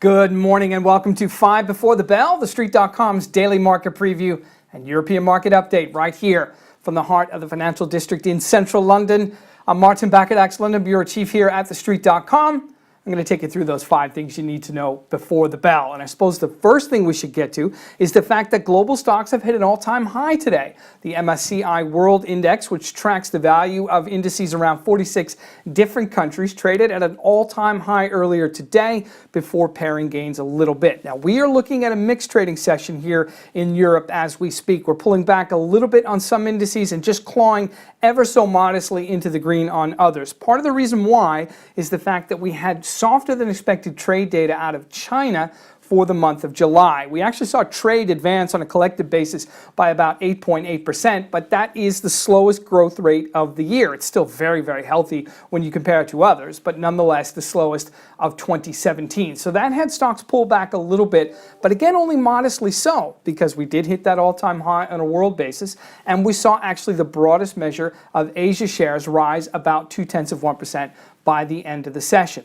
Good morning and welcome to 5 Before the Bell, TheStreet.com's daily market preview and European market update right here from the heart of the financial district in central London. I'm Martin Bakadax, London Bureau Chief here at TheStreet.com. I'm going to take you through those 5 things you need to know before the bell. And I suppose the first thing we should get to is the fact that global stocks have hit an all-time high today. The MSCI World Index, which tracks the value of indices around 46 different countries, traded at an all-time high earlier today before pairing gains a little bit. Now, we are looking at a mixed trading session here in Europe as we speak. We're pulling back a little bit on some indices and just clawing ever so modestly into the green on others. Part of the reason why is the fact that we had softer than expected trade data out of China for the month of July. We actually saw trade advance on a collective basis by about 8.8%, but that is the slowest growth rate of the year. It's still very, very healthy when you compare it to others, but nonetheless the slowest of 2017. So that had stocks pull back a little bit, but again only modestly so, because we did hit that all-time high on a world basis, and we saw actually the broadest measure of Asia shares rise about 0.2% by the end of the session.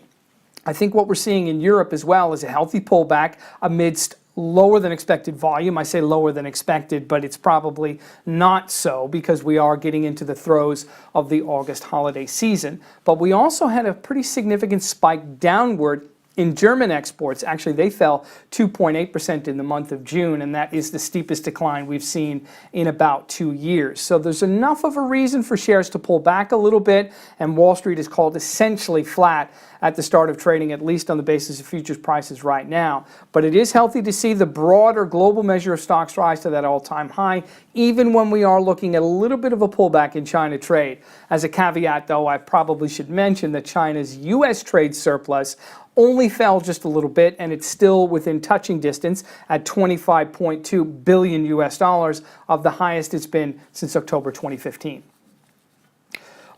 I think what we're seeing in Europe as well is a healthy pullback amidst lower than expected volume. I say lower than expected, but it's probably not so because we are getting into the throes of the August holiday season. But we also had a pretty significant spike downward in German exports. Actually, they fell 2.8% in the month of June, and that is the steepest decline we've seen in about 2 years. So there's enough of a reason for shares to pull back a little bit, and Wall Street is called essentially flat at the start of trading, at least on the basis of futures prices right now. But it is healthy to see the broader global measure of stocks rise to that all-time high, even when we are looking at a little bit of a pullback in China trade. As a caveat, though, I probably should mention that China's U.S. trade surplus only fell just a little bit, and it's still within touching distance at 25.2 billion US dollars, of the highest it's been since October 2015.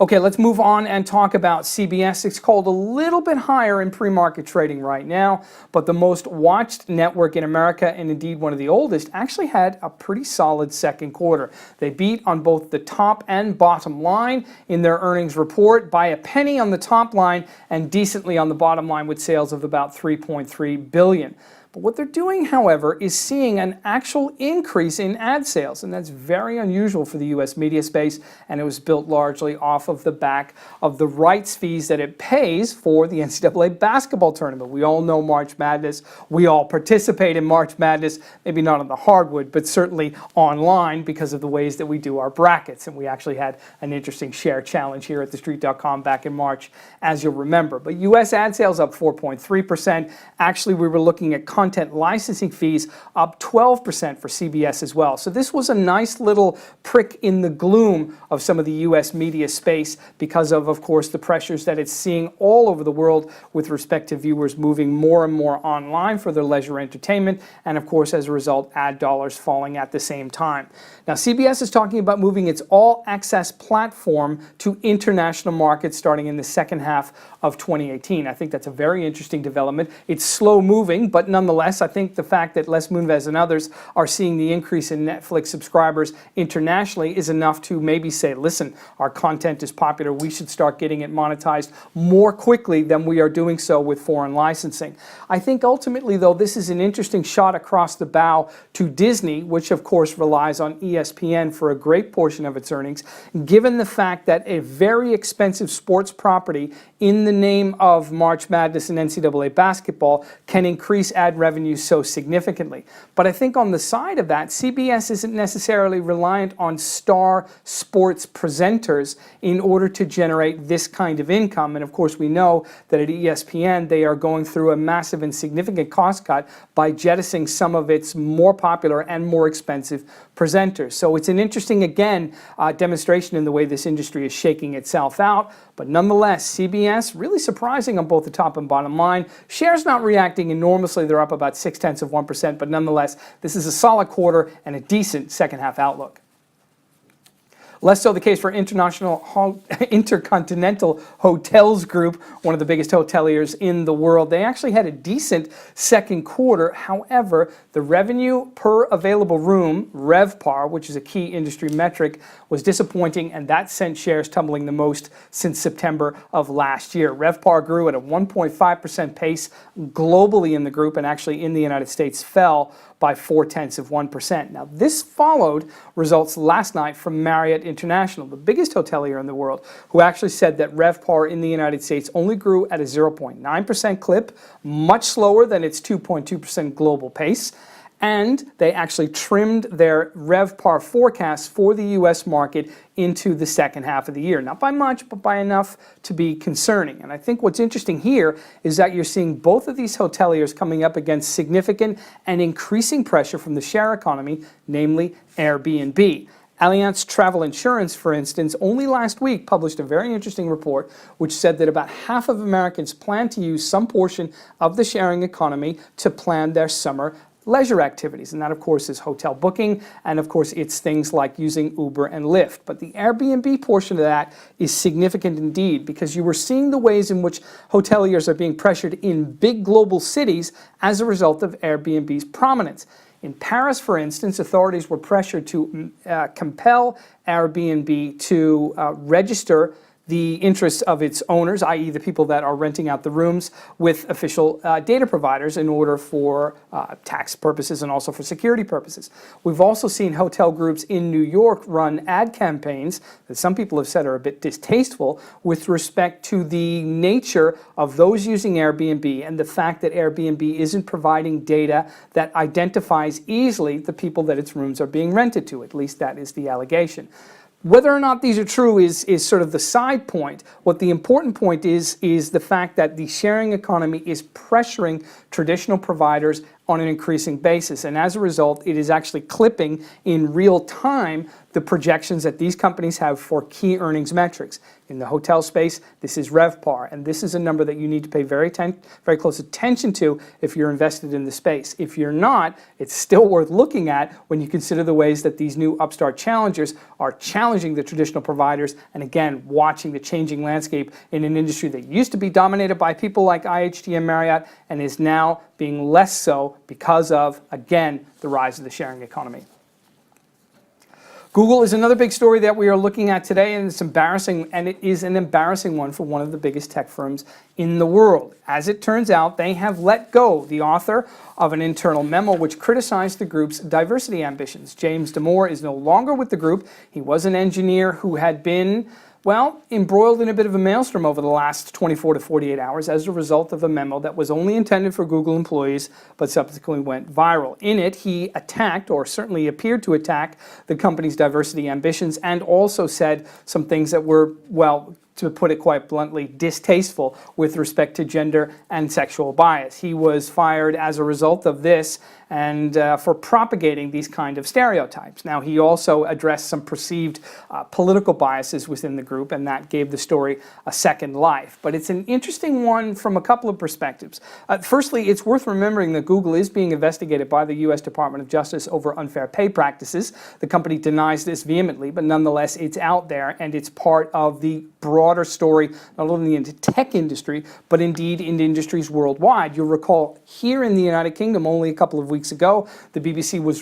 Okay, let's move on and talk about CBS. It's called a little bit higher in pre-market trading right now, but the most watched network in America, and indeed one of the oldest, actually had a pretty solid second quarter. They beat on both the top and bottom line in their earnings report by a penny on the top line and decently on the bottom line with sales of about $3.3 billion. But what they're doing, however, is seeing an actual increase in ad sales, and that's very unusual for the U.S. media space, and it was built largely off of the back of the rights fees that it pays for the NCAA basketball tournament. We all know March Madness. We all participate in March Madness, maybe not on the hardwood, but certainly online because of the ways that we do our brackets, and we actually had an interesting share challenge here at TheStreet.com back in March, as you'll remember. But U.S. ad sales up 4.3%. Actually, we were looking at content licensing fees up 12% for CBS as well. So this was a nice little prick in the gloom of some of the U.S. media space because of course, the pressures that it's seeing all over the world with respect to viewers moving more and more online for their leisure entertainment, and of course, as a result, ad dollars falling at the same time. Now, CBS is talking about moving its all-access platform to international markets starting in the second half of 2018. I think that's a very interesting development. It's slow moving, but nonetheless, I think the fact that Les Moonves and others are seeing the increase in Netflix subscribers internationally is enough to maybe say, listen, our content is popular, we should start getting it monetized more quickly than we are doing so with foreign licensing. I think ultimately, though, this is an interesting shot across the bow to Disney, which of course relies on ESPN for a great portion of its earnings, given the fact that a very expensive sports property in the name of March Madness and NCAA basketball can increase ad revenue so significantly. But I think on the side of that, CBS isn't necessarily reliant on star sports presenters in order to generate this kind of income. And of course, we know that at ESPN, they are going through a massive and significant cost cut by jettisoning some of its more popular and more expensive presenters. So it's an interesting, again, demonstration in the way this industry is shaking itself out. But nonetheless, CBS really surprising on both the top and bottom line. Shares not reacting enormously. They're up about 0.6%, but nonetheless, this is a solid quarter and a decent second half outlook. Less so the case for Intercontinental Hotels Group, one of the biggest hoteliers in the world. They actually had a decent second quarter. However, the revenue per available room, RevPAR, which is a key industry metric, was disappointing, and that sent shares tumbling the most since September of last year. RevPAR grew at a 1.5% pace globally in the group, and actually in the United States fell by 0.4%. Now, this followed results last night from Marriott International, the biggest hotelier in the world, who actually said that RevPAR in the United States only grew at a 0.9% clip, much slower than its 2.2% global pace. And they actually trimmed their RevPAR forecast for the U.S. market into the second half of the year. Not by much, but by enough to be concerning. And I think what's interesting here is that you're seeing both of these hoteliers coming up against significant and increasing pressure from the share economy, namely Airbnb. Allianz Travel Insurance, for instance, only last week published a very interesting report which said that about half of Americans plan to use some portion of the sharing economy to plan their summer leisure activities, and that of course is hotel booking, and of course it's things like using Uber and Lyft. But the Airbnb portion of that is significant indeed, because you were seeing the ways in which hoteliers are being pressured in big global cities as a result of Airbnb's prominence. In Paris, for instance, authorities were pressured to compel Airbnb to register the interests of its owners, i.e. the people that are renting out the rooms, with official data providers in order for tax purposes and also for security purposes. We've also seen hotel groups in New York run ad campaigns that some people have said are a bit distasteful with respect to the nature of those using Airbnb and the fact that Airbnb isn't providing data that identifies easily the people that its rooms are being rented to. At least that is the allegation. Whether or not these are true is sort of the side point. What the important point is the fact that the sharing economy is pressuring traditional providers on an increasing basis. And as a result, it is actually clipping in real time the projections that these companies have for key earnings metrics. In the hotel space, this is RevPAR, and this is a number that you need to pay very close attention to if you're invested in the space. If you're not, it's still worth looking at when you consider the ways that these new upstart challengers are challenging the traditional providers, and again, watching the changing landscape in an industry that used to be dominated by people like IHG and Marriott and is now being less so because of, again, the rise of the sharing economy. Google is another big story that we are looking at today, and it's embarrassing, and it is an embarrassing one for one of the biggest tech firms in the world. As it turns out, they have let go the author of an internal memo which criticized the group's diversity ambitions. James Damore is no longer with the group. He was an engineer who had been, well, embroiled in a bit of a maelstrom over the last 24 to 48 hours as a result of a memo that was only intended for Google employees but subsequently went viral. In it, he attacked, or certainly appeared to attack, the company's diversity ambitions and also said some things that were, well, to put it quite bluntly, distasteful with respect to gender and sexual bias. He was fired as a result of this and for propagating these kind of stereotypes. Now, he also addressed some perceived political biases within the group, and that gave the story a second life. But it's an interesting one from a couple of perspectives. Firstly, it's worth remembering that Google is being investigated by the U.S. Department of Justice over unfair pay practices. The company denies this vehemently, but nonetheless, it's out there, and it's part of the broader story, not only in the tech industry, but indeed in industries worldwide. You'll recall here in the United Kingdom only a couple of weeks ago, the BBC was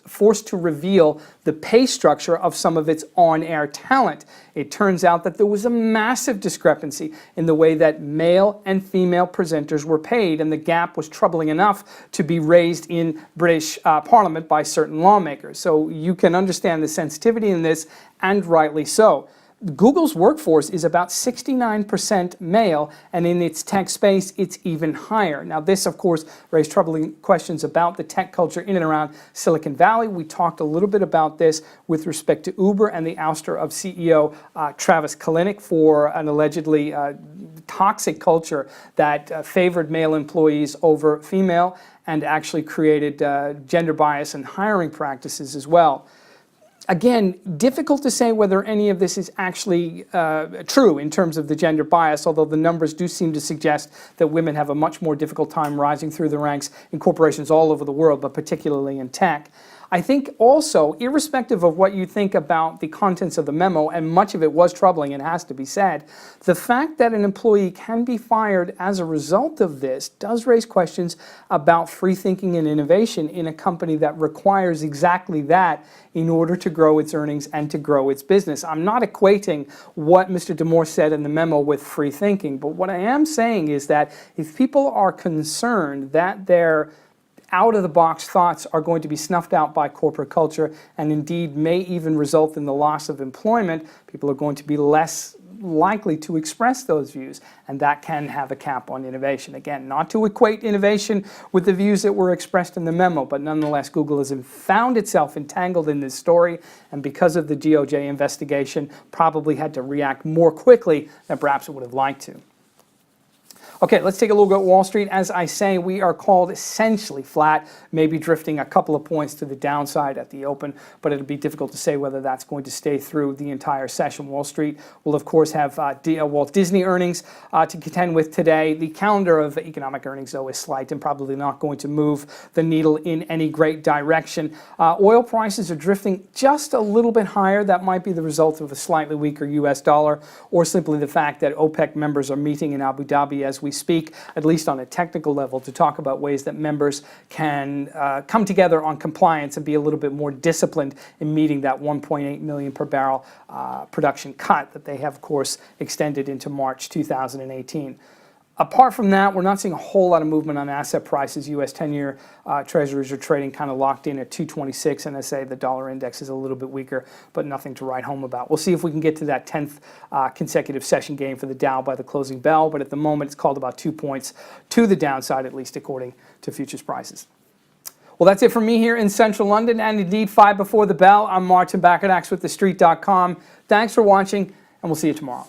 forced to reveal the pay structure of some of its on-air talent. It turns out that there was a massive discrepancy in the way that male and female presenters were paid, and the gap was troubling enough to be raised in British Parliament by certain lawmakers. So you can understand the sensitivity in this, and rightly so. Google's workforce is about 69% male, and in its tech space, it's even higher. Now, this, of course, raised troubling questions about the tech culture in and around Silicon Valley. We talked a little bit about this with respect to Uber and the ouster of CEO Travis Kalanick for an allegedly toxic culture that favored male employees over female and actually created gender bias and hiring practices as well. Again, difficult to say whether any of this is actually true in terms of the gender bias, although the numbers do seem to suggest that women have a much more difficult time rising through the ranks in corporations all over the world, but particularly in tech. I think also, irrespective of what you think about the contents of the memo, and much of it was troubling and has to be said, the fact that an employee can be fired as a result of this does raise questions about free thinking and innovation in a company that requires exactly that in order to grow its earnings and to grow its business. I'm not equating what Mr. DeMoore said in the memo with free thinking, but what I am saying is that if people are concerned that their out-of-the-box thoughts are going to be snuffed out by corporate culture and indeed may even result in the loss of employment, people are going to be less likely to express those views, and that can have a cap on innovation. Again, not to equate innovation with the views that were expressed in the memo, but nonetheless, Google has found itself entangled in this story, and because of the DOJ investigation, probably had to react more quickly than perhaps it would have liked to. Okay, let's take a look at Wall Street. As I say, we are called essentially flat, maybe drifting a couple of points to the downside at the open, but it'll be difficult to say whether that's going to stay through the entire session. Wall Street will, of course, have Walt Disney earnings to contend with today. The calendar of economic earnings, though, is slight and probably not going to move the needle in any great direction. Oil prices are drifting just a little bit higher. That might be the result of a slightly weaker U.S. dollar or simply the fact that OPEC members are meeting in Abu Dhabi as we speak, at least on a technical level, to talk about ways that members can come together on compliance and be a little bit more disciplined in meeting that 1.8 million per barrel production cut that they have, of course, extended into March 2018. Apart from that, we're not seeing a whole lot of movement on asset prices. U.S. 10-year treasuries are trading kind of locked in at 226, and I say the dollar index is a little bit weaker, but nothing to write home about. We'll see if we can get to that 10th consecutive session gain for the Dow by the closing bell, but at the moment it's called about 2 points to the downside, at least according to futures prices. Well, that's it from me here in central London, and indeed 5 before the bell. I'm Martin Bakkerdax with TheStreet.com. Thanks for watching, and we'll see you tomorrow.